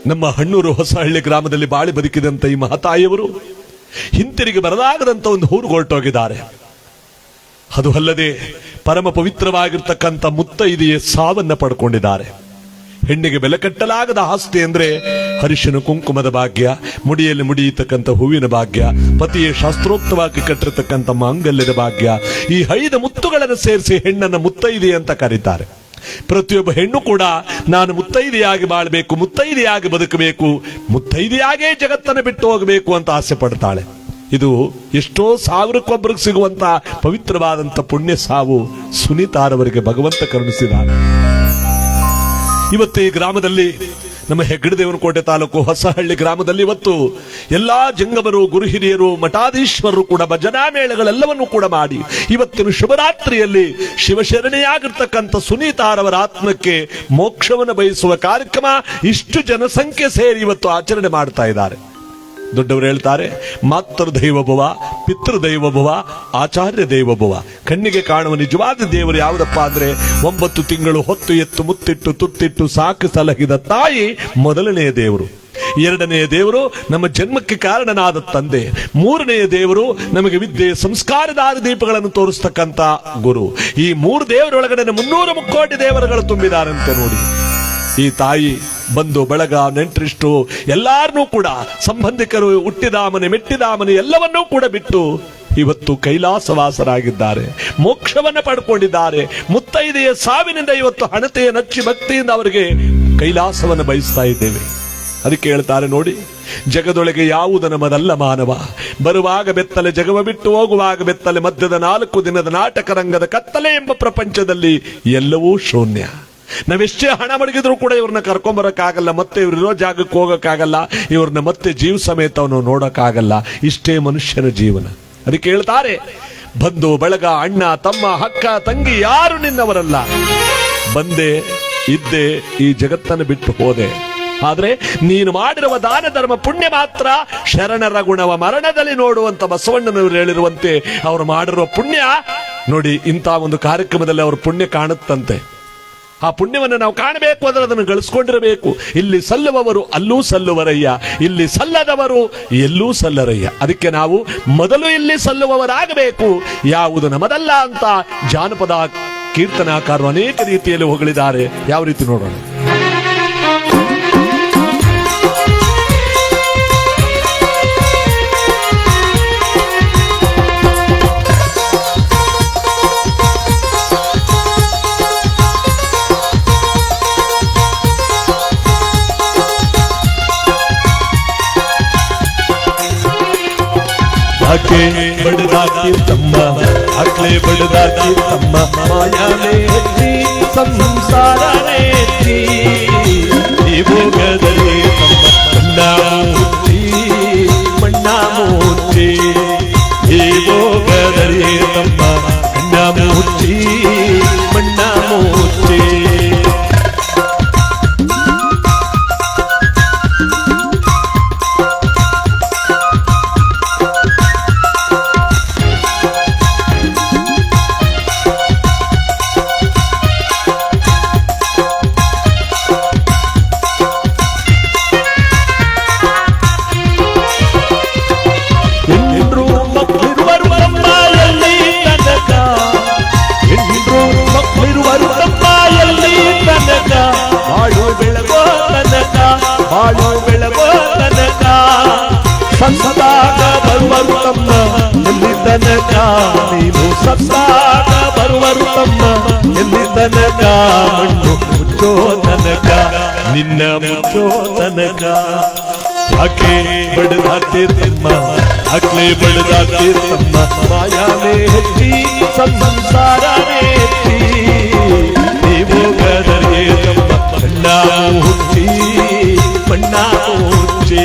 ನಮ್ಮ ಹಣ್ಣೂರು ಹೊಸಹಳ್ಳಿ ಗ್ರಾಮದಲ್ಲಿ ಬಾಳಿ ಬದುಕಿದಂತ ಈ ಮಹತಾಯಿಯವರು ಹಿಂತಿರುಗಿ ಬರಲಾಗದಂತ ಒಂದು ಊರು ಹೊರಟೋಗಿದ್ದಾರೆ. ಅದು ಅಲ್ಲದೆ ಪರಮ ಪವಿತ್ರವಾಗಿರ್ತಕ್ಕಂಥ ಮುತ್ತೈದೆಯ ಸಾವನ್ನ ಪಡ್ಕೊಂಡಿದ್ದಾರೆ. ಹೆಣ್ಣಿಗೆ ಬೆಲೆ ಕಟ್ಟಲಾಗದ ಆಸ್ತಿ ಅಂದ್ರೆ ಹರಿಶಿನ ಕುಂಕುಮದ ಭಾಗ್ಯ, ಮುಡಿಯಲ್ಲಿ ಮುಡಿಯತಕ್ಕಂಥ ಹೂವಿನ ಭಾಗ್ಯ, ಪತಿಯ ಶಾಸ್ತ್ರೋಕ್ತವಾಗಿ ಕಟ್ಟಿರತಕ್ಕಂಥ ಮಾಂಗಲ್ಯದ ಭಾಗ್ಯ. ಈ 5 ಮುತ್ತುಗಳನ್ನು ಸೇರಿಸಿ ಹೆಣ್ಣನ್ನ ಮುತ್ತೈದೆ ಅಂತ ಕರೀತಾರೆ. ಪ್ರತಿಯೊಬ್ಬ ಹೆಣ್ಣು ಕೂಡ ನಾನು ಮುತ್ತೈದೆಯಾಗಿ ಬಾಳಬೇಕು, ಮುತ್ತೈದೆಯಾಗಿ ಬದುಕಬೇಕು, ಮುತ್ತೈದೆಯಾಗೇ ಜಗತ್ತನ್ನು ಬಿಟ್ಟು ಹೋಗಬೇಕು ಅಂತ ಆಸೆ ಪಡ್ತಾಳೆ. ಇದು ಎಷ್ಟೋ ಸಾವಿರಕ್ಕೊಬ್ಬರಿಗೆ ಸಿಗುವಂತ ಪವಿತ್ರವಾದಂತ ಪುಣ್ಯ ಸಾವು ಸುನೀತಾರವರಿಗೆ ಭಗವಂತ ಕರುಣಿಸಿದ್ದಾರೆ. ಇವತ್ತು ಈ ಗ್ರಾಮದಲ್ಲಿ ನಮ್ಮ ಹೆಗ್ಗಡದೇವನಕೋಟೆ ತಾಲೂಕು ಹೊಸಹಳ್ಳಿ ಗ್ರಾಮದಲ್ಲಿ ಇವತ್ತು ಎಲ್ಲಾ ಜಂಗಮರು, ಗುರು ಹಿರಿಯರು, ಮಠಾಧೀಶ್ವರರು ಕೂಡ ಭಜನಾ ಮೇಳಗಳೆಲ್ಲವನ್ನೂ ಕೂಡ ಮಾಡಿ ಇವತ್ತಿನ ಶುಭರಾತ್ರಿಯಲ್ಲಿ ಶಿವಶರಣೆಯಾಗಿರ್ತಕ್ಕಂಥ ಸುನೀತಾರವರ ಆತ್ಮಕ್ಕೆ ಮೋಕ್ಷವನ್ನು ಬಯಸುವ ಕಾರ್ಯಕ್ರಮ ಇಷ್ಟು ಜನಸಂಖ್ಯೆ ಸೇರಿ ಇವತ್ತು ಆಚರಣೆ ಮಾಡ್ತಾ ಇದ್ದಾರೆ. ದೊಡ್ಡವರು ಹೇಳ್ತಾರೆ, ಮಾತೃದೈವಭವ, ಪಿತೃದೈವಭವ, ಆಚಾರ್ಯ ದೈವಭವ. ಕಣ್ಣಿಗೆ ಕಾಣುವ ನಿಜವಾದ ದೇವರು ಯಾವುದಪ್ಪ ಅಂದ್ರೆ 9 ತಿಂಗಳು ಹೊತ್ತು ಎತ್ತು ಮುತ್ತಿಟ್ಟು ತುತ್ತಿಟ್ಟು ಸಾಕು ಸಲಹಿದ ತಾಯಿ ಮೊದಲನೆಯ ದೇವರು. 2ನೆಯ ದೇವರು ನಮ್ಮ ಜನ್ಮಕ್ಕೆ ಕಾರಣನಾದ ತಂದೆ. 3ನೆಯ ದೇವರು ನಮಗೆ ವಿದ್ಯೆ ಸಂಸ್ಕಾರದ ದೀಪಗಳನ್ನು ತೋರಿಸ್ತಕ್ಕಂಥ ಗುರು. ಈ 3 ದೇವರೊಳಗಡೆ 300 ಮುಕ್ಕೋಟಿ ದೇವರುಗಳು ತುಂಬಿದಾರಂತೆ ನೋಡಿ. ಈ ತಾಯಿ ಬಂಧು ಬಳಗ, ನೆಂಟರಿಷ್ಟು ಎಲ್ಲಾರನ್ನೂ ಕೂಡ, ಸಂಬಂಧಿಕರು, ಹುಟ್ಟಿದ ಮನೆ ಮೆಟ್ಟಿದ ಮನೆ ಎಲ್ಲವನ್ನೂ ಕೂಡ ಬಿಟ್ಟು ಇವತ್ತು ಕೈಲಾಸವಾಸರಾಗಿದ್ದಾರೆ, ಮೋಕ್ಷವನ್ನ ಪಡ್ಕೊಂಡಿದ್ದಾರೆ. ಮುತ್ತೈದೆಯ ಸಾವಿನಿಂದ ಇವತ್ತು ಹಣತೆಯ ನಚ್ಚಿ ಭಕ್ತಿಯಿಂದ ಅವರಿಗೆ ಕೈಲಾಸವನ್ನು ಬಯಸ್ತಾ ಇದ್ದೇವೆ. ಅದಕ್ಕೆ ಹೇಳ್ತಾರೆ ನೋಡಿ, ಜಗದೊಳಗೆ ಯಾವುದು ನಮ್ಮದಲ್ಲ ಮಾನವ, ಬರುವಾಗ ಬೆತ್ತಲೆ ಜಗವ ಬಿಟ್ಟು ಹೋಗುವಾಗ ಬೆತ್ತಲೆ, ಮಧ್ಯದ 4 ದಿನದ ನಾಟಕ ರಂಗದ ಕತ್ತಲೆ ಎಂಬ ಪ್ರಪಂಚದಲ್ಲಿ ಎಲ್ಲವೂ ಶೂನ್ಯ. ನಾವೆಷ್ಟೇ ಹಣ ಮಡಗಿದ್ರು ಕೂಡ ಇವ್ರನ್ನ ಕರ್ಕೊಂಬರಕ್ಕಾಗಲ್ಲ, ಮತ್ತೆ ಇವ್ರಿರೋ ಜಾಗಕ್ಕೆ ಹೋಗಕ್ಕಾಗಲ್ಲ, ಇವ್ರನ್ನ ಮತ್ತೆ ಜೀವ ಸಮೇತವನ್ನು ನೋಡಕ್ಕಾಗಲ್ಲ. ಇಷ್ಟೇ ಮನುಷ್ಯನ ಜೀವನ. ಅದಕ್ಕೆ ಹೇಳ್ತಾರೆ, ಬಂಧು ಬಳಗ, ಅಣ್ಣ ತಮ್ಮ, ಅಕ್ಕ ತಂಗಿ ಯಾರು ನಿನ್ನವರಲ್ಲ. ಬಂದೆ ಇದ್ದೆ, ಈ ಜಗತ್ತನ್ನು ಬಿಟ್ಟು ಹೋದೆ. ಆದ್ರೆ ನೀನು ಮಾಡಿರುವ ದಾನ ಧರ್ಮ ಪುಣ್ಯ ಮಾತ್ರ ಶರಣರ ಗುಣವ ಮರಣದಲ್ಲಿ ನೋಡುವಂತ ಬಸವಣ್ಣನವರು ಹೇಳಿರುವಂತೆ ಅವರು ಮಾಡಿರುವ ಪುಣ್ಯ ನೋಡಿ. ಇಂಥ ಒಂದು ಕಾರ್ಯಕ್ರಮದಲ್ಲಿ ಅವ್ರ ಪುಣ್ಯ ಕಾಣುತ್ತಂತೆ. ಆ ಪುಣ್ಯವನ್ನು ನಾವು ಕಾಣಬೇಕು ಅಂದ್ರೆ ಅದನ್ನು ಗಳಿಸ್ಕೊಂಡಿರಬೇಕು. ಇಲ್ಲಿ ಸಲ್ಲುವವರು ಅಲ್ಲೂ ಸಲ್ಲುವರಯ್ಯ, ಇಲ್ಲಿ ಸಲ್ಲದವರು ಎಲ್ಲೂ ಸಲ್ಲರಯ್ಯ. ಅದಕ್ಕೆ ನಾವು ಮೊದಲು ಇಲ್ಲಿ ಸಲ್ಲುವವರಾಗಬೇಕು, ಯಾವುದು ನಮ್ಮದಲ್ಲ ಅಂತ ಜಾನಪದ ಕೀರ್ತನಾಕಾರರು ಅನೇಕ ರೀತಿಯಲ್ಲಿ ಹೊಗಳಿದ್ದಾರೆ. ಯಾವ ರೀತಿ ನೋಡೋಣ. ಆಕೆ ಬಡದಾಕಿ ತಮ್ಮ, ಆಕ್ಲೆ ಬಡದಾಕಿ ತಮ್ಮ, ಮಾಯಾನೇ ಎತ್ತಿ ಸಂಸಾರನೇ ಎತ್ತಿ ಈ ಭೋಗದಲ್ಲಿ ತಮ್ಮ ಮಣ್ಣ ಮುಚ್ಚಿ, ಮಣ್ಣ ಮುಚ್ಚಿ ಈ ಭೋಗದಲ್ಲಿ ತಮ್ಮ ಮಣ್ಣ ಮುಚ್ಚಿ, ಮಣ್ಣ ಮುಚ್ಚಿ. ಬಾಳು ಬೆಳಗೋ ತನಕ ಸತ್ತಾಗ ಬರುವರು ತಮ್ಮ ಎಲ್ಲಿ ತನಕ, ನೀನು ಸತ್ತಾಗ ಬರುವರು ತಮ್ಮ ಎಲ್ಲಿ ತನಕ, ಮಣ್ಣು ಮುಚ್ಚೋ ತನಕ, ನಿನ್ನ ಮುಚ್ಚೋ ತನಕ. ಆಕೆ ಬಡದಾಡ್ತಿರ್ತಮ್ಮ, ಆಕ್ಲೆ ಬಡದಾಡ್ತಿರ್ತಮ್ಮ, ಮಾಯಾನೇ ಹೆಚ್ಚಿ ಸಂಸಾರನೇ ಹೆಚ್ಚಿ ನೀವು ಗದರೇ ತಮ್ಮ ಮಣ್ಣ ಹುಚ್ಚಿ, ಮಣ್ಣ ಹುಚ್ಚಿ.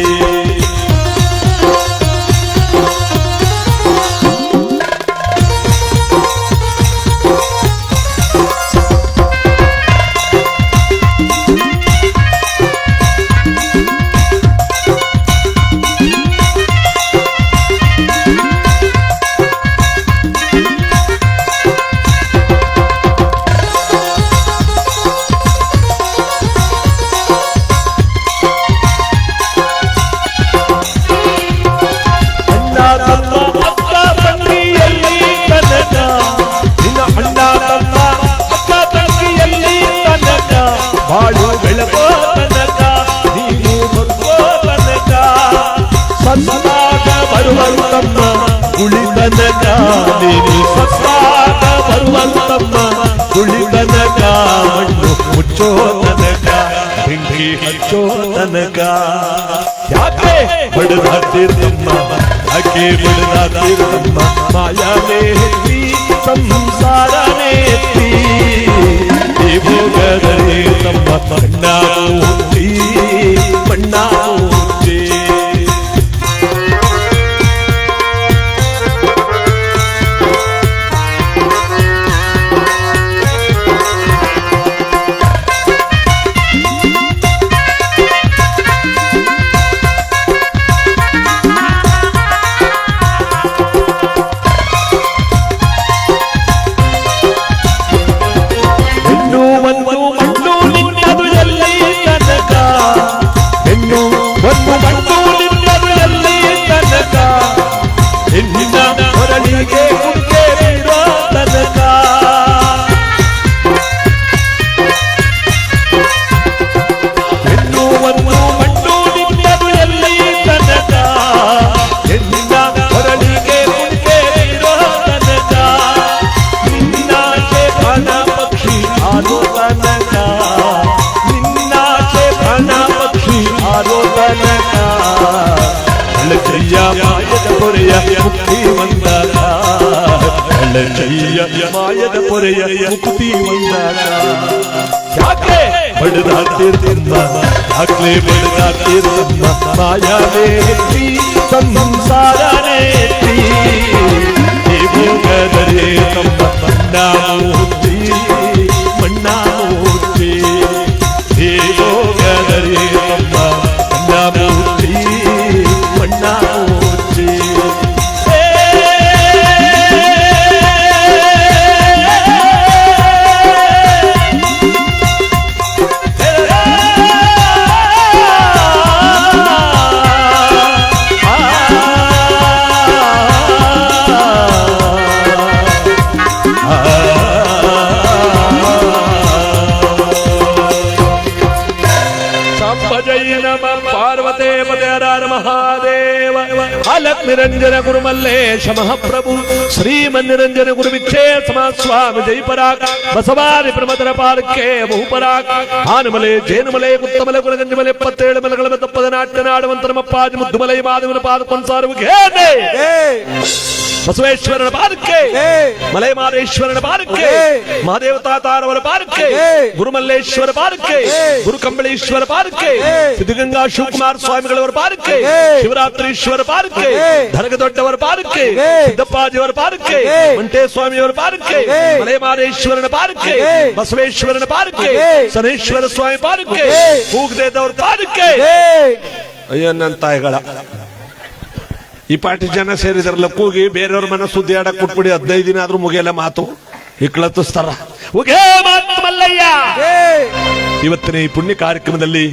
ತಮ್ಮ ಕುಳಿತನಕ ಮಣ್ಣು ಮುಚ್ಚೋ ತನಕ ಬೆಂಕಿ ಹಚ್ಚೋ ತನಕ ಯಾಕೆ ಬಡದಾಡ್ತಿರ್ತಮ್ಮ ಯಾಕೆ ಬಡದಾಡ್ತಿರ್ತಮ್ಮ ಮಾಯಾನೇ ಎತ್ತಿ ಸಂಸಾರನೇ ಎತ್ತಿ ಈ ಭೋಗದಲ್ಲಿ ತಮ್ಮ ಮಣ್ಣ ಮುಚ್ಚಿ ಮಣ್ಣ ಮುಚ್ಚಿ ಮಾಯದ ಪೊರೆಯ ಮುಕ್ತಿ ಬಂದಾಗ ಯಾಕೆ ಬಡದಾಡ್ತಿರ್ತಮ್ಮ ಯಾಕೆ ಬಡದಾಡ್ತಿರ್ತಮ್ಮ ಮಾಯಾವೇ ಎತ್ತಿ ಸಂಸಾರನೇ ಎತ್ತಿ ಈ ಭೋಗದರೆ ತಮ್ಮ ಮಣ್ಣ ಮುಚ್ಚಿ ಮಣ್ಣ ಮುಚ್ಚಿ ಈ ಭೋಗದರೆ ತಮ್ಮ ಮಣ್ಣ ಮುಚ್ಚಿ ಮಣ್ಣ ಮುಚ್ಚಿ ಪಾರ್ವತೇ ಪದೇ ಹರ ಮಹಾದೇವ ಅಲಕ್ ನಿರಂಜನ ಗುರು ಮಲ್ಲೇಶ ಮಹಾಪ್ರಭು ಶ್ರೀಮನ್ನಿರಂಜನ ಗುರು ವಿಚ್ಛೇದ ಸ್ವಾಮಿ ಜೈಪರಾಕ್ ಬಸವಾದಿ ಪ್ರಮದರ ಪಾಲಕ್ಕೆ ಬಹುಪರಾಕ್ ಆನಮಲೆ ಜೇನುಮಲೆ ಕುತ್ತಮಲೆ ಕುಲಗಂಜಮಲೆ 77 ಮಲೆಗಳ ತಪ್ಪದ ನಾಟ್ಯ ನಾಡುವಂತ ನಮ್ಮಪ್ಪಾಜಿ ಮುದ್ದುಮಲೈ ಮಾಧವನ ಪಾದ ಕೊಂಸಾರು ಬಸವೇಶ್ವರನ ಪಾದಕ್ಕೆ ಮಲೈ ಮಾದೇಶ್ವರನ ಪಾದಕ್ಕೆ ಮಹಾದೇವ ತಾತಾರವರ ಪಾದಕ್ಕೆ ಗುರುಮಲ್ಲೇಶ್ವರ ಪಾದಕ್ಕೆ ಗುರು ಕಂಬಳೇಶ್ವರ ಪಾದಕ್ಕೆ ಸಿದ್ಧಗಂಗಾ ಶಿವಕುಮಾರ ಸ್ವಾಮಿಗಳವರ ಪಾದಕ್ಕೆ ಶಿವರಾತ್ರೀಶ್ವರ ಪಾದಕ್ಕೆ ಧನಗದೊಡ್ಡವರ ಪಾದಕ್ಕೆ ಸಿದ್ದಪ್ಪಾಜಿಯವರ ಪಾದಕ್ಕೆ ಮಂಟೇ ಸ್ವಾಮಿಯವರ ಪಾದಕ್ಕೆ ಮಲೈ ಮಾದೇಶ್ವರನ ಪಾದಕ್ಕೆ ಬಸವೇಶ್ವರನ ಪಾದಕ್ಕೆ ಶನೇಶ್ವರ ಸ್ವಾಮಿ ಪಾದಕ್ಕೆ ಕೂಗದೇದವರ ಪಾದಕ್ಕೆ ಅಯ್ಯನ್ನಂತಾಯಗಳ ಈ ಪಾರ್ಟಿ ಜನ ಸೇರಿದ್ರಲ್ಲ ಕೂಗಿ ಬೇರೆಯವ್ರ ಮನ ಸುದ್ದಿ ಆಡಕ್ ಕೊಟ್ಬಿಡಿ 15 ದಿನ ಆದ್ರೂ ಮುಗಿಯಲ್ಲ ಮಾತು ಇಕ್ಳತ್ತಿಸ್ತಾರ ಇವತ್ತಿನ ಈ ಪುಣ್ಯ ಕಾರ್ಯಕ್ರಮದಲ್ಲಿ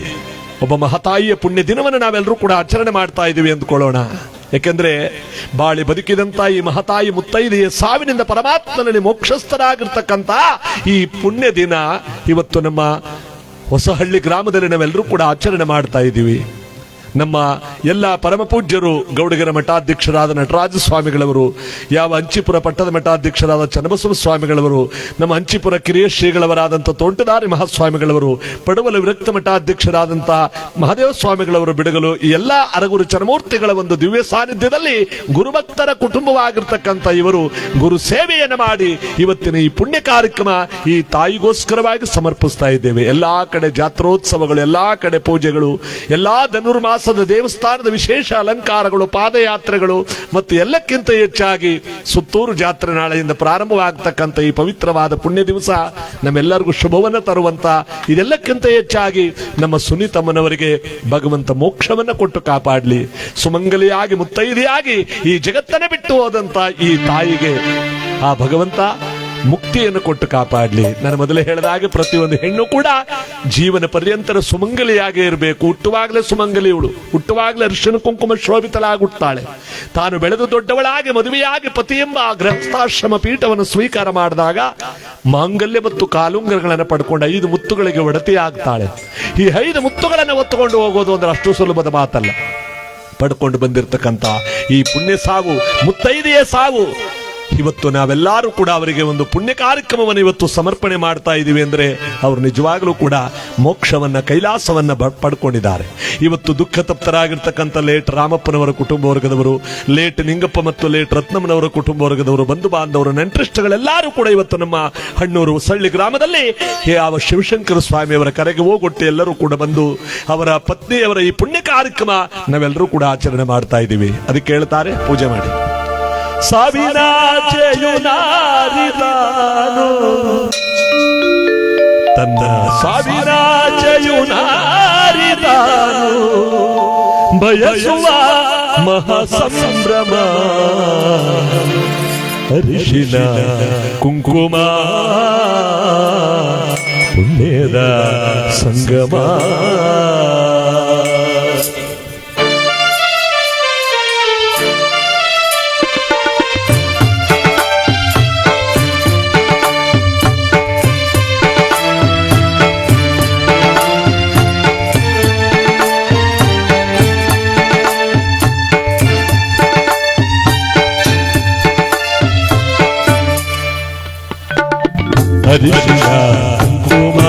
ಒಬ್ಬ ಮಹತಾಯಿಯ ಪುಣ್ಯ ದಿನವನ್ನು ನಾವೆಲ್ಲರೂ ಕೂಡ ಆಚರಣೆ ಮಾಡ್ತಾ ಇದೀವಿ ಅಂದ್ಕೊಳ್ಳೋಣ. ಯಾಕೆಂದ್ರೆ ಬಾಳಿ ಬದುಕಿದಂತ ಈ ಮಹತಾಯಿ ಮುತ್ತೈದೆಯ ಸಾವಿನಿಂದ ಪರಮಾತ್ಮನಲ್ಲಿ ಮೋಕ್ಷಸ್ಥರಾಗಿರ್ತಕ್ಕಂಥ ಈ ಪುಣ್ಯ ದಿನ ಇವತ್ತು ನಮ್ಮ ಹೊಸಹಳ್ಳಿ ಗ್ರಾಮದಲ್ಲಿ ನಾವೆಲ್ಲರೂ ಕೂಡ ಆಚರಣೆ ಮಾಡ್ತಾ ಇದ್ದೀವಿ. ನಮ್ಮ ಎಲ್ಲ ಪರಮ ಪೂಜ್ಯರು ಗೌಡಗೆರೆ ಮಠಾಧ್ಯಕ್ಷರಾದ ನಟರಾಜ ಸ್ವಾಮಿಗಳವರು, ಯಾವ ಅಂಚಿಪುರ ಪಟ್ಟದ ಮಠಾಧ್ಯಕ್ಷರಾದ ಚನ್ನಬಸವ ಸ್ವಾಮಿಗಳವರು, ನಮ್ಮ ಅಂಚಿಪುರ ಕಿರಿಯ ಶ್ರೀಗಳವರಾದಂಥ ತೋಂಟದಾರಿ ಮಹಾಸ್ವಾಮಿಗಳವರು, ಪಡವಲ ವಿರಕ್ತ ಮಠಾಧ್ಯಕ್ಷರಾದಂಥ ಮಹಾದೇವ ಸ್ವಾಮಿಗಳವರು ಬಿಡಗಲು ಈ ಎಲ್ಲ ಅರಗುರು ಚರಮೂರ್ತಿಗಳ ಒಂದು ದಿವ್ಯ ಸಾನ್ನಿಧ್ಯದಲ್ಲಿ ಗುರುಭಕ್ತರ ಕುಟುಂಬವಾಗಿರ್ತಕ್ಕಂಥ ಇವರು ಗುರು ಸೇವೆಯನ್ನು ಮಾಡಿ ಇವತ್ತಿನ ಈ ಪುಣ್ಯ ಕಾರ್ಯಕ್ರಮ ಈ ತಾಯಿಗೋಸ್ಕರವಾಗಿ ಸಮರ್ಪಿಸ್ತಾ ಇದ್ದೇವೆ. ಎಲ್ಲಾ ಕಡೆ ಜಾತ್ರೋತ್ಸವಗಳು, ಎಲ್ಲಾ ಕಡೆ ಪೂಜೆಗಳು, ಎಲ್ಲಾ ಧನುರ್ಮಾಸ ದೇವಸ್ಥಾನದ ವಿಶೇಷ ಅಲಂಕಾರಗಳು, ಪಾದಯಾತ್ರೆಗಳು ಮತ್ತು ಎಲ್ಲಕ್ಕಿಂತ ಹೆಚ್ಚಾಗಿ ಸುತ್ತೂರು ಜಾತ್ರೆ ನಾಳೆಯಿಂದ ಪ್ರಾರಂಭವಾಗತಕ್ಕಂಥ ಈ ಪವಿತ್ರವಾದ ಪುಣ್ಯ ದಿವಸ ನಮ್ಮೆಲ್ಲರಿಗೂ ಶುಭವನ್ನು ತರುವಂತ, ಇದೆಲ್ಲಕ್ಕಿಂತ ಹೆಚ್ಚಾಗಿ ನಮ್ಮ ಸುನೀತಮ್ಮನವರಿಗೆ ಭಗವಂತ ಮೋಕ್ಷವನ್ನ ಕೊಟ್ಟು ಕಾಪಾಡಲಿ. ಸುಮಂಗಲಿಯಾಗಿ ಮುತ್ತೈದೆಯಾಗಿ ಈ ಜಗತ್ತನ್ನೇ ಬಿಟ್ಟು ಹೋದಂತ ಈ ತಾಯಿಗೆ ಆ ಭಗವಂತ ಮುಕ್ತಿಯನ್ನು ಕೊಟ್ಟು ಕಾಪಾಡಲಿ. ನಾನು ಮೊದಲೇ ಹೇಳಿದ ಹಾಗೆ ಪ್ರತಿಯೊಂದು ಹೆಣ್ಣು ಕೂಡ ಜೀವನ ಪರ್ಯಂತರ ಸುಮಂಗಲಿಯಾಗೇ ಇರಬೇಕು. ಹುಟ್ಟುವಾಗಲೇ ಸುಮಂಗಲಿಯವಳು, ಹುಟ್ಟುವಾಗಲೇ ಅರಿಶಿನ ಕುಂಕುಮ ಶೋಭಿತಳಾಗಿ ಹುಟ್ಟುತ್ತಾಳೆ. ತಾನು ಬೆಳೆದು ದೊಡ್ಡವಳಾಗಿ ಮದುವೆಯಾಗಿ ಪತಿ ಎಂಬ ಗೃಹಸ್ಥಾಶ್ರಮ ಪೀಠವನ್ನು ಸ್ವೀಕಾರ ಮಾಡಿದಾಗ ಮಾಂಗಲ್ಯ ಮತ್ತು ಕಾಲುಂಗರಗಳನ್ನು ಪಡ್ಕೊಂಡು 5 ಮುತ್ತುಗಳಿಗೆ ಒಡತಿ ಆಗ್ತಾಳೆ. ಈ 5 ಮುತ್ತುಗಳನ್ನು ಹೊತ್ತುಕೊಂಡು ಹೋಗೋದು ಅಂದ್ರೆ ಅಷ್ಟು ಸುಲಭದ ಮಾತಲ್ಲ. ಪಡ್ಕೊಂಡು ಬಂದಿರತಕ್ಕಂಥ ಈ ಪುಣ್ಯ ಸಾವು, ಮುತ್ತೈದೆಯ ಸಾವು ಇವತ್ತು ನಾವೆಲ್ಲರೂ ಕೂಡ ಅವರಿಗೆ ಒಂದು ಪುಣ್ಯ ಕಾರ್ಯಕ್ರಮವನ್ನು ಇವತ್ತು ಸಮರ್ಪಣೆ ಮಾಡ್ತಾ ಇದ್ದೀವಿ ಅಂದ್ರೆ ಅವರು ನಿಜವಾಗಲೂ ಕೂಡ ಮೋಕ್ಷವನ್ನ ಕೈಲಾಸವನ್ನ ಪಡ್ಕೊಂಡಿದ್ದಾರೆ. ಇವತ್ತು ದುಃಖ ತಪ್ತರಾಗಿರ್ತಕ್ಕಂಥ ಲೇಟ್ ರಾಮಪ್ಪನವರ ಕುಟುಂಬ ವರ್ಗದವರು, ಲೇಟ್ ನಿಂಗಪ್ಪ ಮತ್ತು ಲೇಟ್ ರತ್ನಮ್ಮನವರ ಕುಟುಂಬ ವರ್ಗದವರು, ಬಂಧು ಬಾಂಧವರು, ನೆಂಟರಿಷ್ಟಗಳೆಲ್ಲರೂ ಕೂಡ ಇವತ್ತು ನಮ್ಮ ಹಣ್ಣೂರು ಹೊಸಳ್ಳಿ ಗ್ರಾಮದಲ್ಲಿ ಯಾವ ಶಿವಶಂಕರ ಸ್ವಾಮಿಯವರ ಕರೆಗೆ ಹೋಗೊಟ್ಟು ಎಲ್ಲರೂ ಕೂಡ ಬಂದು ಅವರ ಪತ್ನಿಯವರ ಈ ಪುಣ್ಯ ಕಾರ್ಯಕ್ರಮ ನಾವೆಲ್ಲರೂ ಕೂಡ ಆಚರಣೆ ಮಾಡ್ತಾ ಇದ್ದೀವಿ. ಅದಕ್ಕೆ ಹೇಳ್ತಾರೆ, ಪೂಜೆ ಮಾಡಿ. ಸಾವಿರಾಚೆಯುನಾರಿದಾನು ತನ್ನ ಸಾವಿರಾಚೆಯುನಾರಿದಾನು ಬಯಸುವ ಮಹಾಸಂಭ್ರಮ ಅರಿಶಿನ ಕುಂಕುಮ ಪುಣ್ಯದ ಸಂಗಮ. ಹರಿಶಿನ ಕುಂಕುಮ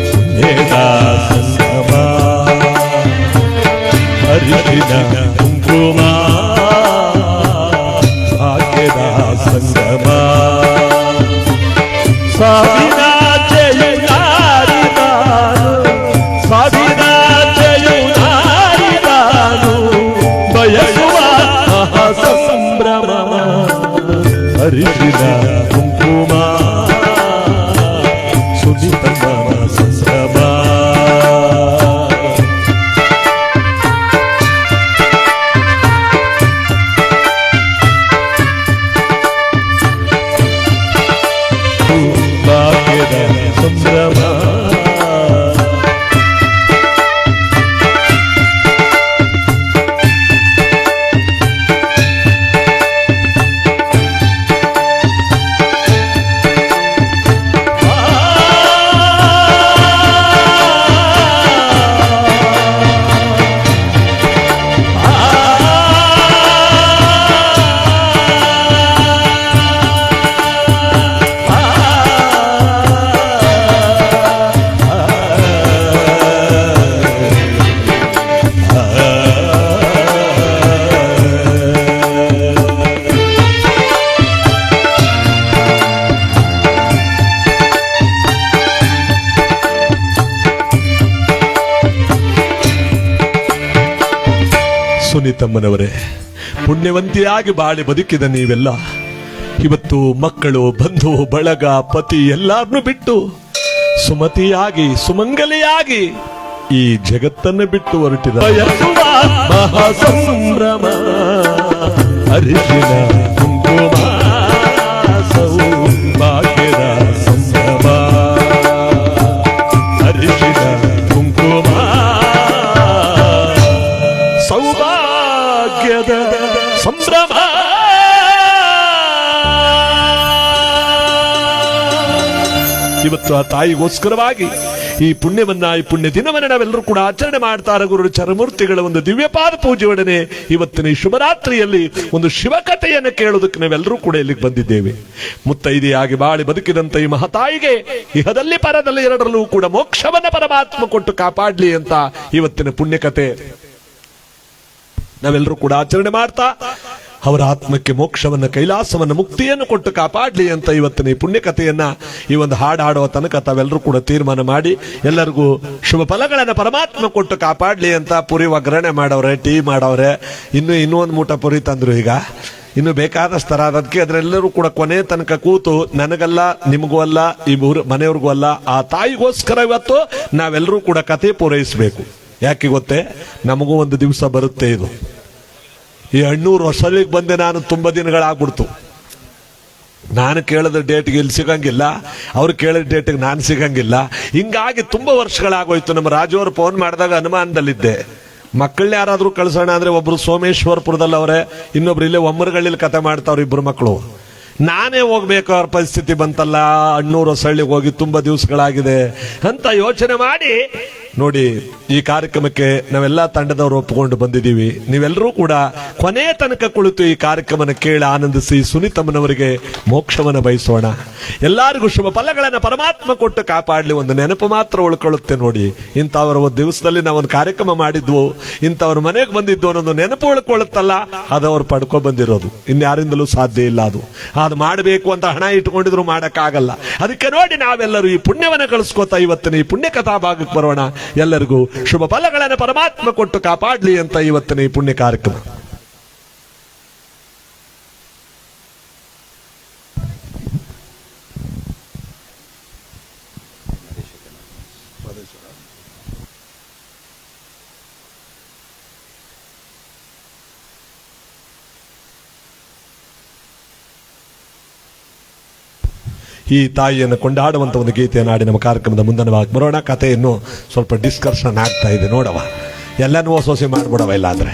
ಪುಣ್ಯದ ಸಂಗಮ, ಹರಿಶಿನ ಕುಂಕುಮ ಭಾಗ್ಯದ ಸಂಗಮ. ಸಾವಿರಾಚೆಯುನಾರಿದಾನು ಸಾವಿರಾಚೆಯುನಾರಿದಾನು ಬಯಸುವ ಮಹಾಸಂಭ್ರಮ ಹರಿಶಿನ ಕುಂಕುಮ ಸುಜಿತಮ ಸಂಭ್ರಮ. ಭಾಗ್ಯದ ಸಂಭ್ರಮ. ಸುನೀತಮ್ಮನವರೇ, ಪುಣ್ಯವಂತಿಯಾಗಿ ಬಾಳಿ ಬದುಕಿದ ನೀವೆಲ್ಲ ಇವತ್ತು ಮಕ್ಕಳು, ಬಂಧು ಬಳಗ, ಪತಿ ಎಲ್ಲರನ್ನೂ ಬಿಟ್ಟು ಸುಮತಿಯಾಗಿ ಸುಮಂಗಲಿಯಾಗಿ ಈ ಜಗತ್ತನ್ನು ಬಿಟ್ಟು ಹೊರಟಿದ ಮಹಾಸಂಭ್ರಮ ಹರಿಶಿನ ಕುಂಕುಮ ಸೌಭಾಗ್ಯದ ಸಂಭ್ರಮ. ಹರಿಶಿನ ಕುಂಕುಮ ಸೌಭಾಗ್ಯದ ಸಂಭ್ರಮ. ಇವತ್ತು ಆ ತಾಯಿಗೋಸ್ಕರವಾಗಿ ಈ ಪುಣ್ಯವನ್ನ, ಈ ಪುಣ್ಯ ದಿನವನ್ನ ನಾವೆಲ್ಲರೂ ಕೂಡ ಆಚರಣೆ ಮಾಡ್ತಾರೆ. ಗುರು ಚರಮೂರ್ತಿಗಳ ಒಂದು ದಿವ್ಯಪಾದ ಪೂಜೆಯೊಡನೆ ಇವತ್ತಿನ ಈ ಶುಭರಾತ್ರಿಯಲ್ಲಿ ಒಂದು ಶಿವಕಥೆಯನ್ನು ಕೇಳೋದಕ್ಕೆ ನಾವೆಲ್ಲರೂ ಕೂಡ ಇಲ್ಲಿಗೆ ಬಂದಿದ್ದೇವೆ. ಮುತ್ತೈದೆಯಾಗಿ ಬಾಳಿ ಬದುಕಿದಂತ ಈ ಮಹತಾಯಿಗೆ ಇಹದಲ್ಲಿ ಪರದಲ್ಲಿ ಎರಡರಲ್ಲೂ ಕೂಡ ಮೋಕ್ಷವನ್ನ ಪರಮಾತ್ಮ ಕೊಟ್ಟು ಕಾಪಾಡ್ಲಿ ಅಂತ ಇವತ್ತಿನ ಪುಣ್ಯಕಥೆ ನಾವೆಲ್ಲರೂ ಕೂಡ ಆಚರಣೆ ಮಾಡ್ತಾ ಅವರ ಆತ್ಮಕ್ಕೆ ಮೋಕ್ಷವನ್ನ, ಕೈಲಾಸವನ್ನ, ಮುಕ್ತಿಯನ್ನು ಕೊಟ್ಟು ಕಾಪಾಡ್ಲಿ ಅಂತ ಇವತ್ತಿನ ಈ ಪುಣ್ಯಕಥೆಯನ್ನ ಈ ಒಂದು ಹಾಡು ಹಾಡುವ ತನಕ ತಾವೆಲ್ಲರೂ ಕೂಡ ತೀರ್ಮಾನ ಮಾಡಿ ಎಲ್ಲರಿಗೂ ಶುಭ ಫಲಗಳನ್ನ ಪರಮಾತ್ಮ ಕೊಟ್ಟು ಕಾಪಾಡ್ಲಿ ಅಂತ ಪುರಿ ಒಗ್ಗರಣೆ ಮಾಡವ್ರೆ, ಟೀ ಮಾಡವ್ರೆ, ಇನ್ನೊಂದು ಮೂಟ ಪುರಿ ತಂದ್ರು. ಈಗ ಇನ್ನು ಬೇಕಾದಷ್ಟು ತರ ಅದಕ್ಕೆ ಅದರೆಲ್ಲರೂ ಕೂಡ ಕೊನೆ ತನಕ ಕೂತು ನನಗಲ್ಲ, ನಿಮಗೂ ಅಲ್ಲ, ಈ ಮನೆಯವ್ರಿಗೂ ಅಲ್ಲ, ಆ ತಾಯಿಗೋಸ್ಕರ ಇವತ್ತು ನಾವೆಲ್ಲರೂ ಕೂಡ ಕಥೆ ಪೂರೈಸಬೇಕು. ಯಾಕೆ ಗೊತ್ತೇ, ನಮಗೂ ಒಂದು ದಿವಸ ಬರುತ್ತೆ. ಇದು ಈ ಹಣ್ಣೂರು ಹೊಸಲಿಗೆ ಬಂದೆ ನಾನು ತುಂಬಾ ದಿನಗಳಾಗ್ಬಿಡ್ತು. ನಾನು ಕೇಳಿದ ಡೇಟ್ಗೆ ಇಲ್ಲಿ ಸಿಗಂಗಿಲ್ಲ, ಅವ್ರು ಕೇಳಿದ ಡೇಟ್ಗೆ ನಾನು ಸಿಗಂಗಿಲ್ಲ. ಹಿಂಗಾಗಿ ತುಂಬಾ ವರ್ಷಗಳಾಗೋಯ್ತು. ನಮ್ಮ ರಾಜು ಅವರು ಫೋನ್ ಮಾಡಿದಾಗ ಅನುಮಾನದಲ್ಲಿದ್ದೆ, ಮಕ್ಕಳನ್ನ ಯಾರಾದ್ರೂ ಕಳ್ಸೋಣ ಅಂದ್ರೆ ಒಬ್ರು ಸೋಮೇಶ್ವರಪುರದಲ್ಲಿ ಅವರೇ, ಇನ್ನೊಬ್ರು ಇಲ್ಲೇ ಒಮ್ಮರಗಳ್ಳಿಲಿ ಕತೆ ಮಾಡ್ತಾವ್ರ ಇಬ್ರು ಮಕ್ಕಳು. ನಾನೇ ಹೋಗ್ಬೇಕು ಅವ್ರ ಪರಿಸ್ಥಿತಿ ಬಂತಲ್ಲ, ಹಣ್ಣೂರು ಹೊಸಳ್ಳಿಗೆ ಹೋಗಿ ತುಂಬಾ ದಿವಸಗಳಾಗಿದೆ ಅಂತ ಯೋಚನೆ ಮಾಡಿ ನೋಡಿ, ಈ ಕಾರ್ಯಕ್ರಮಕ್ಕೆ ನಾವೆಲ್ಲ ತಂಡದವರು ಒಪ್ಪಿಕೊಂಡು ಬಂದಿದ್ದೀವಿ. ನೀವೆಲ್ಲರೂ ಕೂಡ ಕೊನೆ ತನಕ ಕುಳಿತು ಈ ಕಾರ್ಯಕ್ರಮನ ಕೇಳಿ ಆನಂದಿಸಿ ಸುನೀತಮ್ಮನವರಿಗೆ ಮೋಕ್ಷವನ್ನು ಬಯಸೋಣ. ಎಲ್ಲರಿಗೂ ಶುಭ ಫಲಗಳನ್ನು ಪರಮಾತ್ಮ ಕೊಟ್ಟು ಕಾಪಾಡಲಿ. ಒಂದು ನೆನಪು ಮಾತ್ರ ಉಳ್ಕೊಳ್ಳುತ್ತೆ ನೋಡಿ, ಇಂಥವರ ಒಂದು ದಿವಸದಲ್ಲಿ ನಾವೊಂದು ಕಾರ್ಯಕ್ರಮ ಮಾಡಿದ್ವು, ಇಂಥವ್ರ ಮನೆಗೆ ಬಂದಿದ್ದು ಅನ್ನೋದು ನೆನಪು ಉಳ್ಕೊಳ್ಳುತ್ತಲ್ಲ, ಅದು ಅವ್ರು ಪಡ್ಕೊ ಬಂದಿರೋದು, ಇನ್ಯಾರಿಂದಲೂ ಸಾಧ್ಯ ಇಲ್ಲ. ಅದು ಮಾಡಬೇಕು ಅಂತ ಹಣ ಇಟ್ಕೊಂಡಿದ್ರು ಮಾಡಕ್ಕಾಗಲ್ಲ. ಅದಕ್ಕೆ ನೋಡಿ ನಾವೆಲ್ಲರೂ ಈ ಪುಣ್ಯವನ್ನು ಗಳಿಸ್ಕೋತಾ ಇವತ್ತಿನ ಈ ಪುಣ್ಯ ಕಥಾ ಭಾಗಕ್ಕೆ ಬರೋಣ. ಎಲ್ಲರಿಗೂ ಶುಭ ಫಲಗಳನ್ನು ಪರಮಾತ್ಮ ಕೊಟ್ಟು ಕಾಪಾಡ್ಲಿ ಅಂತ ಇವತ್ತಿನ ಈ ಪುಣ್ಯ ಕಾರ್ಯಕ್ರಮ. ಈ ತಾಯಿಯನ್ನು ಕೊಂಡಾಡುವಂತ ಒಂದು ಗೀತೆಯನ್ನು ಆಡಿ ನಮ್ಮ ಕಾರ್ಯಕ್ರಮದ ಮುಂದಿನ ಭಾಗ ಬರೋಣ. ಕಥೆಯನ್ನು ಸ್ವಲ್ಪ ಡಿಸ್ಕಷನ್ ಆಗ್ತಾ ಇದೆ ನೋಡವ, ಎಲ್ಲನೂ ಸೋಸೆ ಮಾಡ್ಬಿಡವ. ಇಲ್ಲ ಅಂದ್ರೆ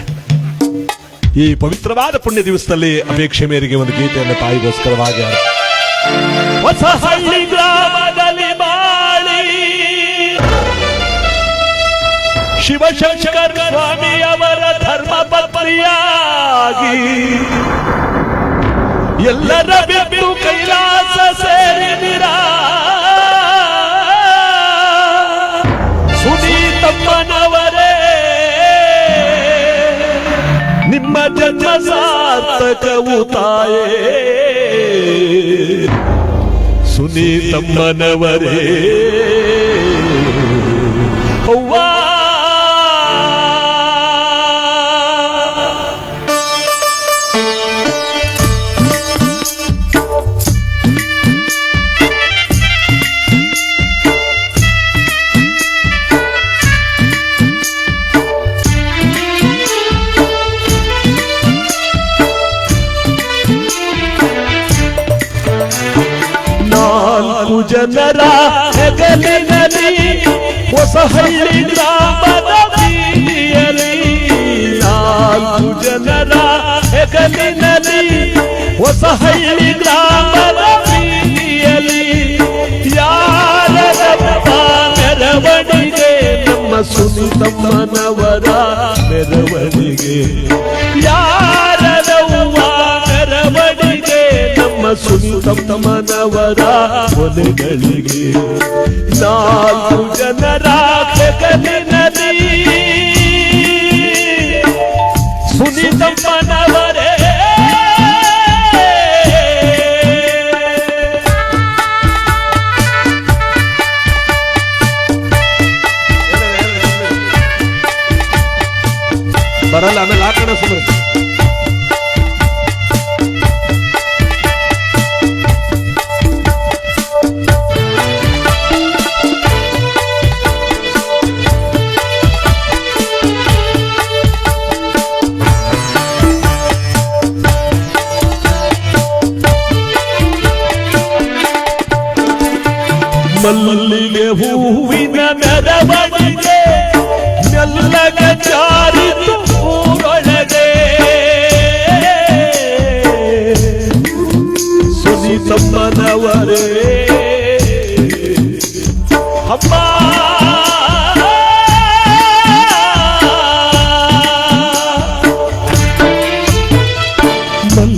ಈ ಪವಿತ್ರವಾದ ಪುಣ್ಯ ದಿವಸದಲ್ಲಿ ಅಪೇಕ್ಷೆ ಮೇರೆಗೆ ಒಂದು ಗೀತೆಯನ್ನು ತಾಯಿಗೋಸ್ಕರವಾಗಿ ಹೊಸಹಳ್ಳಿ ಗ್ರಾಮದಲ್ಲಿ ಬಾಳಿ ಶಿವಶಂಕರ ಸ್ವಾಮಿಯವರ ಧರ್ಮ ಪತ್ನಿಯಾಗಿ ಎಲ್ಲರ ಬಿಟ್ಟು ಕೈಲಾಸ ಸೇರಿದಿರ ಸುನೀತಮ್ಮನವರೇ, ನಿಮ್ಮ ಜನ್ಮ ಸಾರ್ಥಕವು ತಾಯೇ. ಸುನೀತಮ್ಮನವರೇ ಅವ್ವಾ, ಜನರ ಹೆಗಲಿನಲ್ಲಿ ಹೊಸಹಳ್ಳಿ ಗ್ರಾಮದ ಬೀದಿಯಲ್ಲಿ, 4 ಜನರ ಹೆಗಲಿನಲ್ಲಿ ಹೊಸಹಳ್ಳಿ ಗ್ರಾಮದ ಬೀದಿಯಲ್ಲಿ, ಯಾರಪ್ಪ ಮೆರವಣಿಗೆ ನಮ್ಮ ಸುನೀತಮ್ಮನವರ ಮೆರವಣಿಗೆ, ಯಾರವ್ವ ಮೆರವಣಿಗೆ ನಮ್ಮ ಸುನೀತಮ್ಮನವರ ಕೊನೆಗಳಿಗೆ. 4 ಜನರ ಹೆಗಲಿನಲ್ಲಿ ಸುನೀತಮ್ಮನವರೇ ಬರಲ್ಲ, ಆಮೇಲೆ ಹಾಕೋಣ ಸುಮ್ಮನೆ. ಮಲ್ಲಿಗೆ ಹೂವಿನ ಮೆರವಣಿಗೆ ಮೆಲ್ಲಗ ಜಾರಿತು ಊರೊಳಗೆ, ಸುನೀತಮ್ಮನವರೇ ಅಮ್ಮ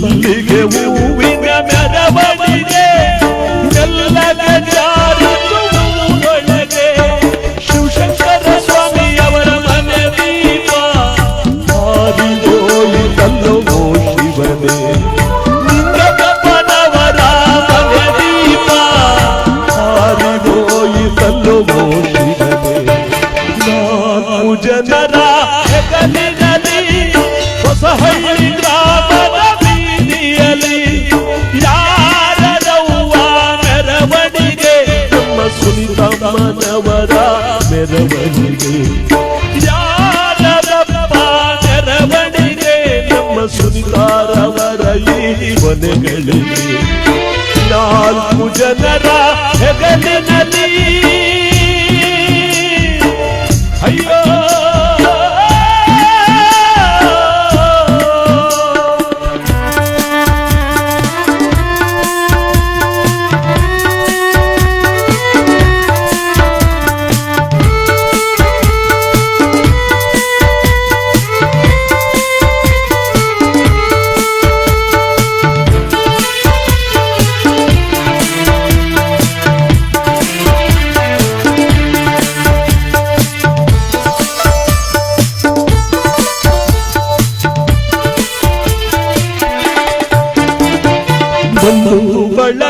ಮಲ್ಲಿಗೆ ಹೂವಿನ ಮೆರವಣಿಗೆ ಮೆಲ್ಲಗ ಜಾರಿತು ಊರೊಳಗೆ, ಶಿವಶಂಕರ ಸ್ವಾಮಿಯವರ ಮನೆ ದೀಪ ಹಾರಿದೋಯಿತಲ್ಲೋ ಶಿವನೇ, ಲಿಂಗಪ್ಪನವರ ಮನೆ ದೀಪ ಹಾರಿದೋಯಿತಲ್ಲೋ ಶಿವನೇ. 4 ಜನರ ಹೆಗಲಿನಲ್ಲಿ ಹೊಸಹಳ್ಳಿ ಗ್ರಾಮದ ಬೀದಿಯಲ್ಲಿ, ಯಾರವ್ವ ಮೆರವಣಿಗೆ ನಮ್ಮ ಸುನೀತಮ್ಮನವರ ಮೆರವಣಿಗೆ, ಯಾರಪ್ಪ ಮೆರವಣಿಗೆ ನಮ್ಮ ಸುನೀತಾರವರ ಈ ಕೊನೆಗಳಿಗೆ. 4 ಜನರ ಹೆಗಲಿನಲ್ಲಿ ಅಯ್ಯೋ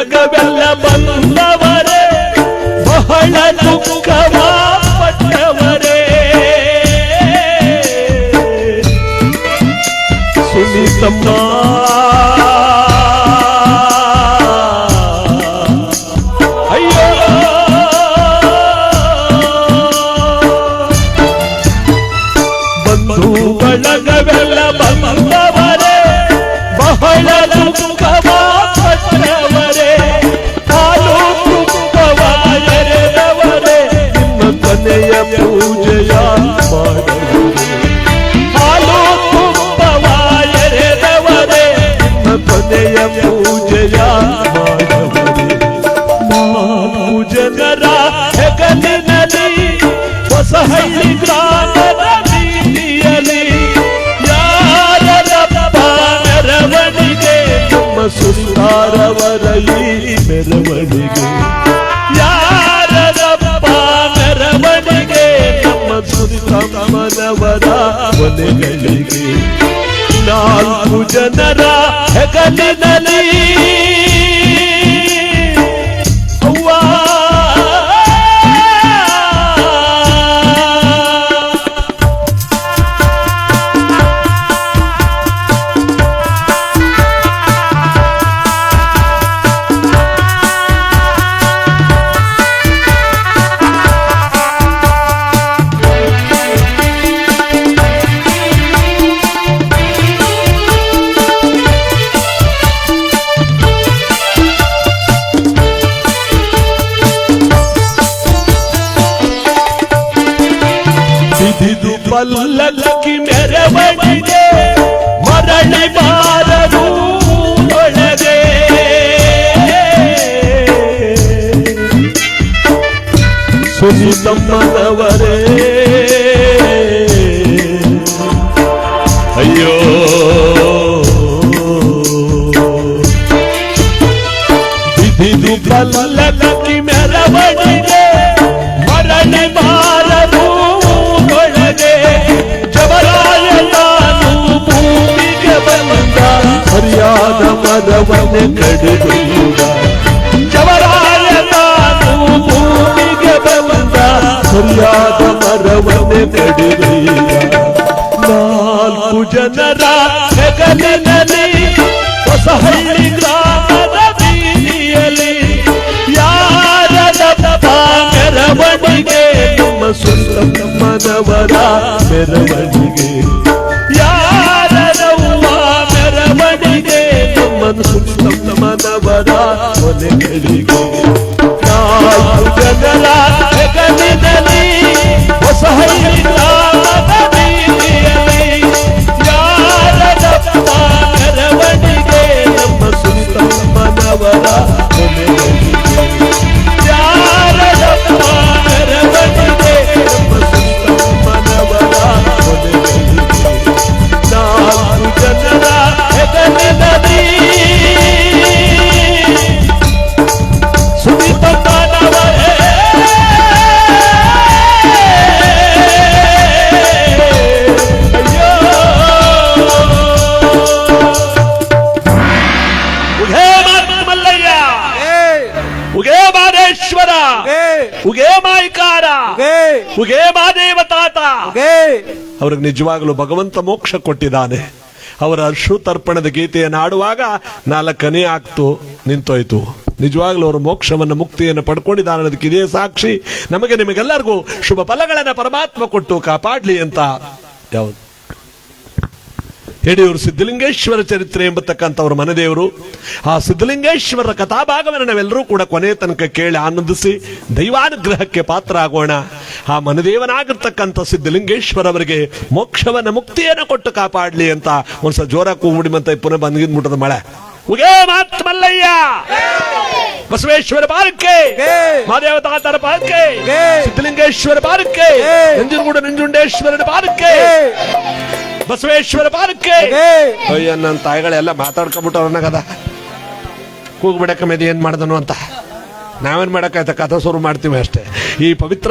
ಬಳಗವೆಲ್ಲ ಬಂದವರೇ ಬಹಳ ದುಃಖವ ಪಟ್ಟವರೇ ಸುನೀತಮ್ಮ ಅಯ್ಯೋ ಬಂಧು ಬಳಗವೆಲ್ಲ ಬಂದವರೇ ಬಹಳ ದುಃಖವ ಪಟ್ಟವರೇ ಹಾಲು ತುಪ್ಪವ ಎರೆದವರೇ ನಿಮ್ಮ ಕೊನೆಯ ಪೂಜೆಯ ಮಾಡುವರೇ ಹಾಲು ತುಪ್ಪವ ಎರೆದವರೇ ನಿಮ್ಮ ಕೊನೆಯ ಪೂಜೆಯ ಮಾಡುವರೇ ನಾಲ್ಕು ಜನರ ಹೆಗಲಿನಲ್ಲಿ ಹೊಸಹಳ್ಳಿ ಗ್ರಾಮದ ಬೀದಿಯಲ್ಲಿ ಯಾರಪ್ಪ ಮೆರವಣಿಗೆ ನಮ್ಮ ಸುಸ್ತಾರವರ ಈ ಮೆರವಣಿಗೆ ಯಾರಪ್ಪ ಮೆರವಣಿಗೆ ನಮ್ಮ ಸುಸ್ತಮ್ಮನವರ ಕೊನೆಗಳಿಗೆ ನಾಲ್ಕು ಜನರ ಹೆಗಲಿನಲ್ಲಿ ಬಿದಿದು ಪಲ್ಲಕ್ಕಿ ಮೆರವಣಿಗೆ ಮರಳಿ ಬಾರದು ಒಳಗೆ ಸುನೀತಮ್ಮನವರೇ ಅಯ್ಯೋ ಬಿದಿದು ಪಲ್ಲಕ್ಕಿ ಮೆರವಣಿಗೆ ಮರಳಿ ಬಾರದು ಜವರಾಯ ತಾನು ಭೂಮಿಗೆ ಬಂದ ಸರಿಯಾದ ಮರವನ್ನೇ ಕಡಿದುದ ಜವರಾಯ ತಾನು ಭೂಮಿಗೆ ಬಂದ ಸರಿಯಾದ ಮರವನ್ನೇ ಕಡಿದುದ ನಾಲ್ಕು ಜನರ ಹೆಗಲಿನಲ್ಲಿ ಹೊಸಹಳ್ಳಿ ಗ್ರಾಮದ ಬೀದಿಯಲ್ಲಿ ಯಾರಪ್ಪ ಮೆರವಣಿಗೆ ನಮ್ಮ ಸುಸ್ತಮ್ಮನವರ ಮೆರವಣಿಗೆ ಯಾರವ್ವ ಮೆರವಣಿಗೆ ನಮ್ಮ ಸುಸ್ತಮ್ಮನವರ ಕೊನೆಗಳಿಗೆ ನಾಲ್ಕು ಜನರ ಹೆಗಲಿನಲ್ಲಿ ಹೊಸಹಳ್ಳಿ ಗ್ರಾಮದ ಬೀದಿಯಲ್ಲಿ ಯಾರಪ್ಪ ಮೆರವಣಿಗೆ ನಮ್ಮ ಸುಸ್ತಮ್ಮನವರ ಕೊನೆಗಳಿಗೆ ಯಾರಪ್ಪ ಮೆರವಣಿಗೆ ನಮ್ಮ ಸುಸ್ತಮ್ಮನವರ ಕೊನೆಗಳಿಗೆ ನಾಲ್ಕು ಜನರ ಹೆಗಲಿನಲ್ಲಿ ಸುನೀತಮ್ಮನವರೇ ಅಯ್ಯೋ ಉಘೇ ಮಲ್ಲಯ್ಯ ಉಘೇ ಮಾದೇಶ್ವರ ಉಘೇ ಮಾಯಿಕಾರ ಉಘೇ ಮಾದೇವ ತಾತ ಅವ್ರಿಗೆ ನಿಜವಾಗಲೂ ಭಗವಂತ ಮೋಕ್ಷ ಕೊಟ್ಟಿದ್ದಾನೆ. ಅವರ ಅಶ್ರುತರ್ಪಣದ ಗೀತೆಯನ್ನು ಆಡುವಾಗ 4 ಆಗ್ತು ನಿಂತೋಯ್ತು. ನಿಜವಾಗ್ಲೂ ಅವರು ಮೋಕ್ಷವನ್ನು ಮುಕ್ತಿಯನ್ನು ಪಡ್ಕೊಂಡಿದ್ದಾನೆ ಅನ್ನೋದಕ್ಕೆ ಇದೇ ಸಾಕ್ಷಿ. ನಮಗೆ ನಿಮಗೆಲ್ಲರಿಗೂ ಶುಭ ಫಲಗಳನ್ನ ಪರಮಾತ್ಮ ಕೊಟ್ಟು ಕಾಪಾಡ್ಲಿ ಅಂತ. ಯಾವುದು ಯಡಿಯೂರು ಸಿದ್ಧಲಿಂಗೇಶ್ವರ ಚರಿತ್ರೆ ಎಂಬತಕ್ಕಂಥವ್ರ ಮನೆದೇವರು. ಆ ಸಿದ್ಧಲಿಂಗೇಶ್ವರರ ಕಥಾಭಾಗವನ್ನು ನಾವೆಲ್ಲರೂ ಕೂಡ ಕೊನೆ ತನಕ ಕೇಳಿ ಆನಂದಿಸಿ ದೈವಾನುಗ್ರಹಕ್ಕೆ ಪಾತ್ರ ಆಗೋಣ. ಆ ಮನೆದೇವನಾಗಿರ್ತಕ್ಕಂಥ ಸಿದ್ಧಲಿಂಗೇಶ್ವರ ಅವರಿಗೆ ಮೋಕ್ಷವನ್ನ ಮುಕ್ತಿಯನ್ನು ಕೊಟ್ಟು ಕಾಪಾಡ್ಲಿ ಅಂತ ಒಂದ್ಸಲ ಜೋರ ಕೂಗುಡಿ ಮತ್ತೆ ಪುನಃ ಬಂದ್ಗಿದ್ಬಿಟ್ಟದ ಮಳೆ. ಉಗೇ ಮಾತ್ ಮಲ್ಲಯ್ಯ, ಬಸವೇಶ್ವರ ಪಾರ್ಕೆ, ಮಾದೇವ ತಾತರ ಪಾರ್ಕೆ, ಸಿದ್ಧಲಿಂಗೇಶ್ವರ ಪಾರ್ಕೆ, ನಂಜನಗೂಡ ನಂಜುಂಡೇಶ್ವರನ ಪಾರ್ಕೆ, ಬಸವೇಶ್ವರ ಪಾರ್ಕೆ. ಅಯ್ಯ ನನ್ನ ತಾಯಿಗಳೆಲ್ಲ ಮಾತಾಡ್ಕೊಂಡ್ಬಿಟ್ಟವ್ರನ್ನಾಗದ ಕೂಗ್ಬಿಡಕ್ಕ ಮೇಲೆ ಏನ್ ಮಾಡ್ದನು ಅಂತ. ನಾವೇನ್ ಮಾಡಕ್ಕಾಯ್ತ ಕಥಾ ಶುರು ಮಾಡ್ತೀವಿ ಅಷ್ಟೇ. ಈ ಪವಿತ್ರ